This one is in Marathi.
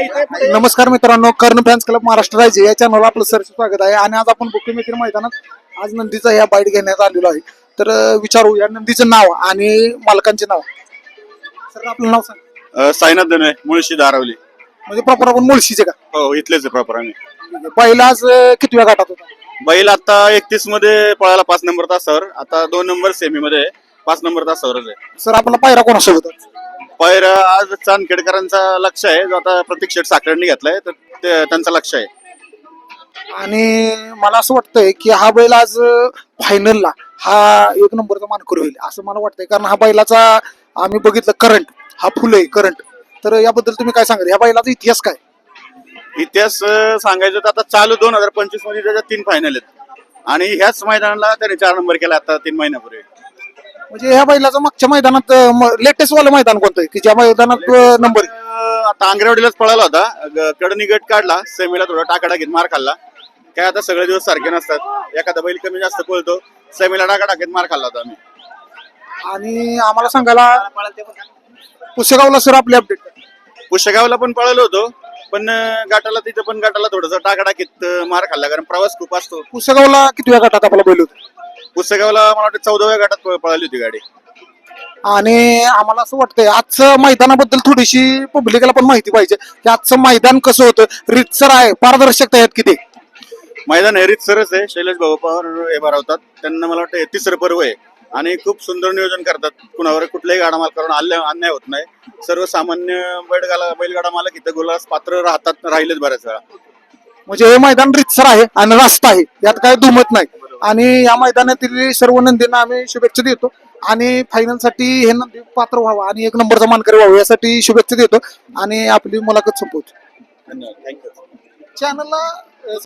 नमस्कार मित्रांनो, कर्ण फॅन्स क्लब महाराष्ट्र राज्य या चॅनलला आपलं सर स्वागत आहे. आणि आज आपण बुकिमेकर मैदानात आज नंदीचा ह्या बाईट घेण्यात आलेलो आहे. तर विचारू या नंदीचं नाव आणि मालकांचे नाव. सर आपलं नाव सांग. साईनाथ दने, मुळशी धारावली. म्हणजे प्रॉपर आपण मुळशीचे का? हो, इथलेच प्रॉपर आम्ही. बैल आज कितव्या गटात होता? बैल आता 31 मध्ये पळाला 5 नंबर तासावर. आता 2 नंबर सेमी मध्ये 5 नंबर तासावरच आहे. सर आपला पायरा कोणासोबत आहे? पैर आज चांदखेडकरांचा लक्ष आहे, जो आता प्रतीक शेठ साखरेंनी घेतलाय, तर त्यांचं लक्ष आहे. आणि मला असं वाटतंय की हा बैल आज फायनलला हा एक नंबरचा मानकरी होईल असं मला वाटतंय. कारण हा बैलाचा आम्ही बघितलं करंट, हा फुल आहे करंट. तर याबद्दल तुम्ही काय सांगाल? ह्या बैलाचा इतिहास काय? इतिहास सांगायचं तर आता चालू 2025 मध्ये त्याच्या 3 फायनल आहेत आणि ह्याच मैदानाला त्याने 4 नंबर केला आता 3 महिन्यापूर्वी. म्हणजे ह्या बैलाचं मागच्या मैदानात लेटेस्ट वालं मैदान कोणतं आहे की ज्या मैदानात नंबर आता आंग्रेवाडीलाच पळाला होता. कडनी गट काढला, सेमीला थोडा टाकाटाकीत मार खाल्ला. काय आता सगळे दिवस सारखे नसतात, एखादा बैल कमी जास्त पळतो. सेमीला टाकाटाकीत मार खाल्ला होता आम्ही. आणि आम्हाला सांगायला पुसेगावला सर आपले अपडेट. पुष्यगावला पण पळालो होतो, पण गटाला थोडस टाकाटाकीत मार खाल्ला, कारण प्रवास खूप असतो. पुसेगावला किती वेळा गटात आपला बैल होता? पुसेगावला मला वाटतं 14व्या गटात पळाली होती गाडी. आणि आम्हाला असं वाटतंय आजचं मैदानाबद्दल थोडीशी पब्लिकला पण माहिती पाहिजे की आजचं मैदान कसं होतं, रितसर आहे, पारदर्शकता आहेत किती? मैदान हेरीत सरस आहे. शैलेश भाऊ पवार हे भरवतात, त्यांना मला वाटतं 33रं पर्व आहे आणि खूप सुंदर नियोजन करतात. कुणावर कुठल्याही गाडा मालकावर अन्याय होत नाही. सर्वसामान्य बैलगाडा मालक इथं गुलास पात्र राहिलेच बऱ्याच वेळा. म्हणजे हे मैदान रितसर आहे आणि रास्त आहे, यात काय दुमत नाही. आणि या मैदानातील सर्व नंदींना आम्ही शुभेच्छा देतो आणि फायनल साठी हे नंदी पात्र व्हावं आणि एक नंबरचा मानकरी व्हावं यासाठी शुभेच्छा देतो आणि आपली मुलाखत संपवतो. धन्यवाद, थँक्यू. चॅनलला